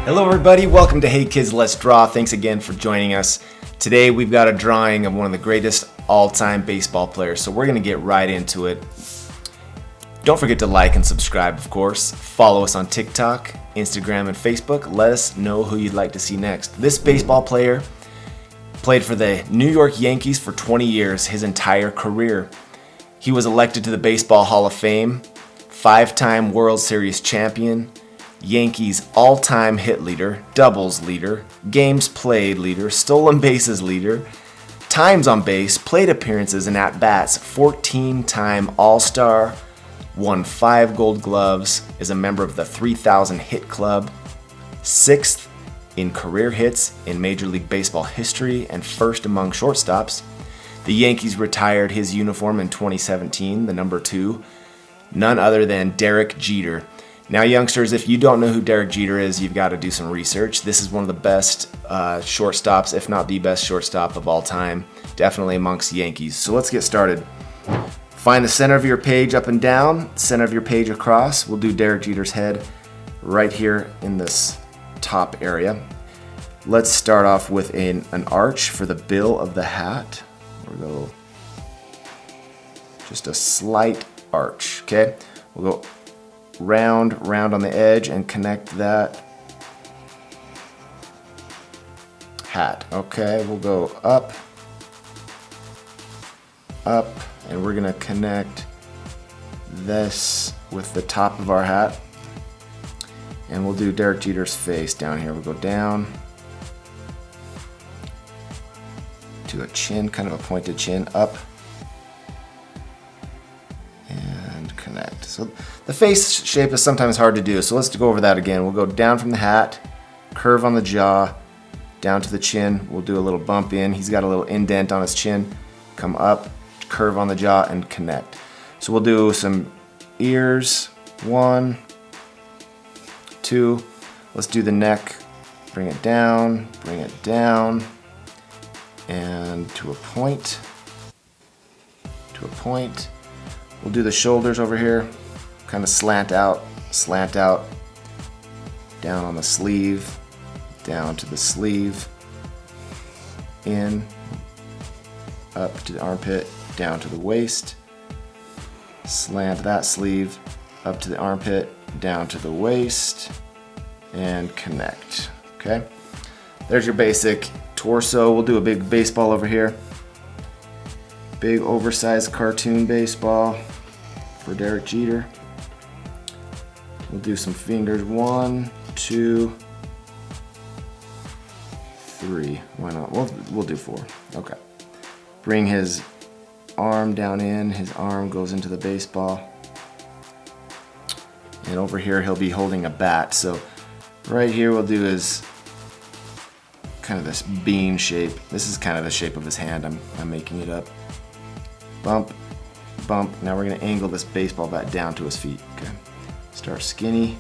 Hello everybody, welcome to Hey Kids Let's Draw. Thanks again for joining us. Today we've got a drawing of one of the greatest all-time baseball players, so we're going to get right into it. Don't forget to like and subscribe, of course. Follow us on TikTok, Instagram, and Facebook. Let us know who you'd like to see next. This baseball player played for the New York Yankees for 20 years, his entire career. He was elected to the Baseball Hall of Fame, 5-time World Series champion, Yankees all-time hit leader, doubles leader, games played leader, stolen bases leader, times on base, plate appearances and at-bats, 14-time All-Star, won 5 Gold Gloves, is a member of the 3,000 Hit Club, 6th in career hits in Major League Baseball history, and 1st among shortstops. The Yankees retired his uniform in 2017, the number 2, none other than Derek Jeter. Now, youngsters, if you don't know who Derek Jeter is, you've got to do some research. This is one of the best shortstops, if not the best shortstop of all time, definitely amongst Yankees. So let's get started. Find the center of your page up and down, center of your page across. We'll do Derek Jeter's head right here in this top area. Let's start off with an arch for the bill of the hat. We'll go just a slight arch, okay? We'll go round on the edge and connect that hat. Okay, we'll go up, and we're gonna connect this with the top of our hat, and we'll do Derek Jeter's face down here. We'll go down to a chin, kind of a pointed chin, up, and connect. So the face shape is sometimes hard to do, so let's go over that again. We'll go down from the hat, curve on the jaw, down to the chin. We'll do a little bump in. He's got a little indent on his chin. Come up, curve on the jaw, and connect. So we'll do some ears. 1, 2. Let's do the neck. Bring it down, and to a point. We'll do the shoulders over here, kind of slant out, down on the sleeve, down to the sleeve, in, up to the armpit, down to the waist, slant that sleeve, up to the armpit, down to the waist, and connect, okay? There's your basic torso. We'll do a big baseball over here. Big oversized cartoon baseball for Derek Jeter. We'll do some fingers. 1, 2, 3. Why not? We'll do 4. Okay. Bring his arm down in. His arm goes into the baseball. And over here he'll be holding a bat. So right here we'll do his kind of this bean shape. This is kind of the shape of his hand. I'm making it up. Bump, bump. Now we're going to angle this baseball bat down to his feet. Okay. Start skinny,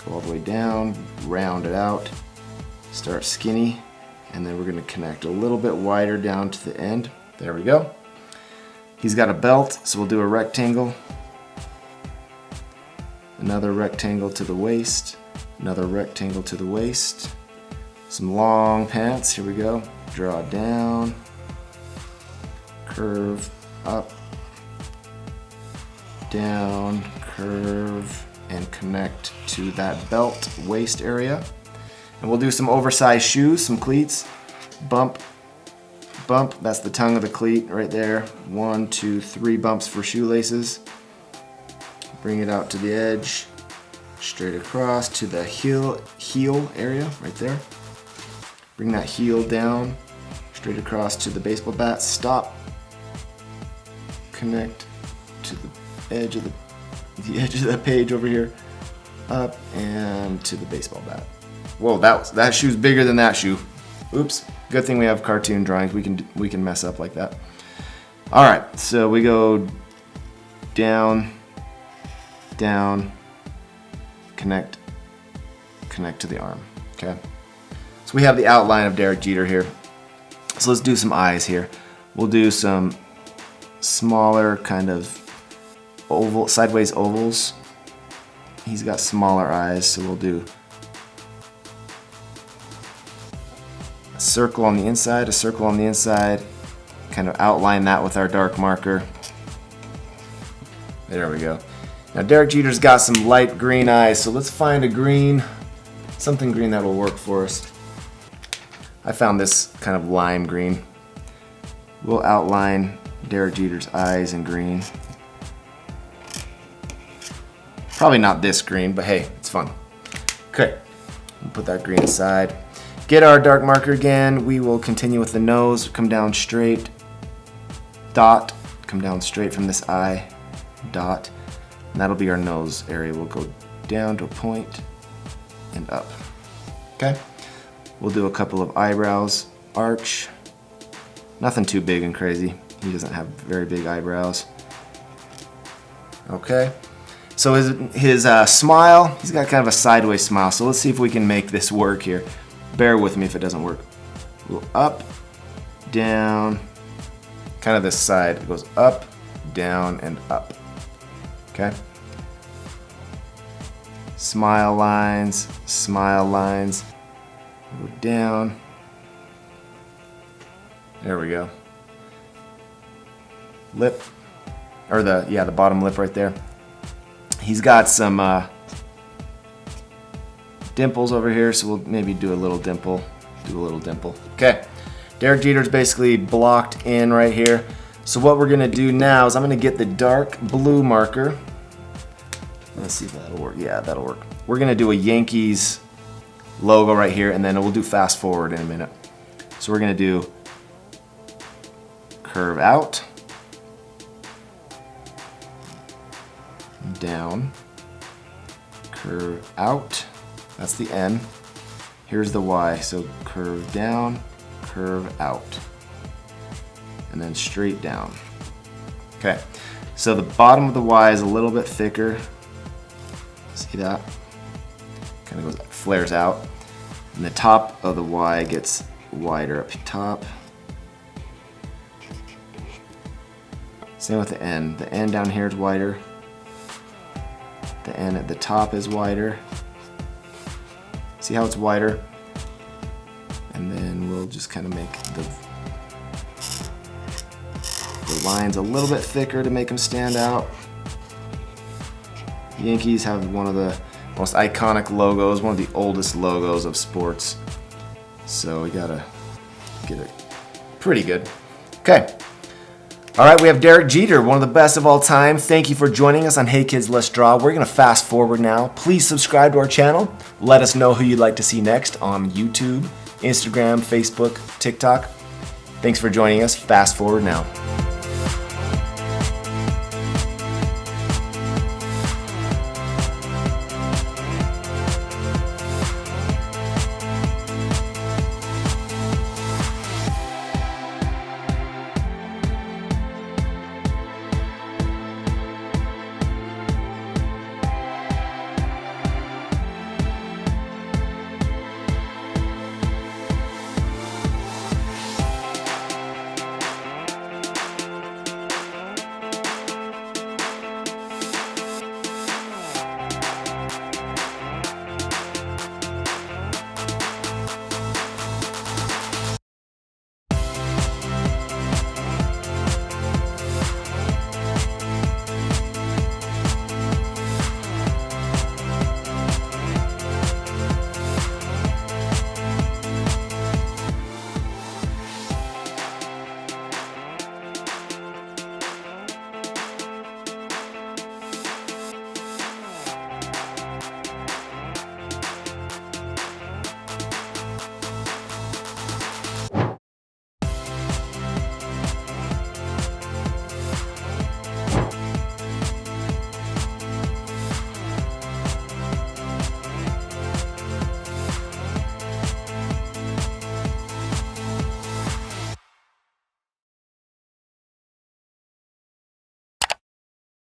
go all the way down, round it out, start skinny, and then we're going to connect a little bit wider down to the end. There we go. He's got a belt, so we'll do a rectangle, another rectangle to the waist, another rectangle to the waist, some long pants. Here we go. Draw down, curve up, down, curve, and connect to that belt waist area. And we'll do some oversized shoes, some cleats. Bump, bump, that's the tongue of the cleat right there. 1, 2, 3 bumps for shoelaces. Bring it out to the edge, straight across to the heel area right there. Bring that heel down, straight across to the baseball bat. Stop. Connect to the edge of the page over here, up and to the baseball bat. Whoa, that shoe's bigger than that shoe. Oops. Good thing we have cartoon drawings. We can mess up like that. All right, so we go down, connect to the arm. Okay. So we have the outline of Derek Jeter here. So let's do some eyes here. We'll do some smaller kind of sideways ovals. He's got smaller eyes, so we'll do circle on the inside, a circle on the inside. Kind of outline that with our dark marker. There we go. Now Derek Jeter's got some light green eyes, so let's find a green, something green that'll work for us. I found this kind of lime green. We'll outline Derek Jeter's eyes in green. Probably not this green, but hey, it's fun. Okay, we'll put that green aside. Get our dark marker again. We will continue with the nose, come down straight, dot, come down straight from this eye, dot, and that'll be our nose area. We'll go down to a point and up. Okay, we'll do a couple of eyebrows, arch, nothing too big and crazy. He doesn't have very big eyebrows. Okay, so his smile, he's got kind of a sideways smile, so let's see if we can make this work here. Bear with me if it doesn't work. We'll up, down, kind of this side. It goes up, down, and up. Okay? Smile lines, go down. There we go. Lip, or the bottom lip right there. He's got some dimples over here, so we'll maybe do a little dimple. Okay, Derek Jeter's basically blocked in right here. So what we're gonna do now is I'm gonna get the dark blue marker. Let's see if that'll work. Yeah, that'll work. We're gonna do a Yankees logo right here, and then we'll do fast forward in a minute. So we're gonna do curve out, down, curve out. That's the N. Here's the Y. So curve down, curve out, and then straight down. Okay. So the bottom of the Y is a little bit thicker. See that? Kind of flares out. And the top of the Y gets wider up top. Same with the N. The N down here is wider. The N at the top is wider. See how it's wider? And then we'll just kind of make the lines a little bit thicker to make them stand out. The Yankees have one of the most iconic logos, one of the oldest logos of sports. So we gotta get it pretty good. Okay. All right, we have Derek Jeter, one of the best of all time. Thank you for joining us on Hey Kids, Let's Draw. We're gonna fast forward now. Please subscribe to our channel. Let us know who you'd like to see next on YouTube, Instagram, Facebook, TikTok. Thanks for joining us. Fast forward now.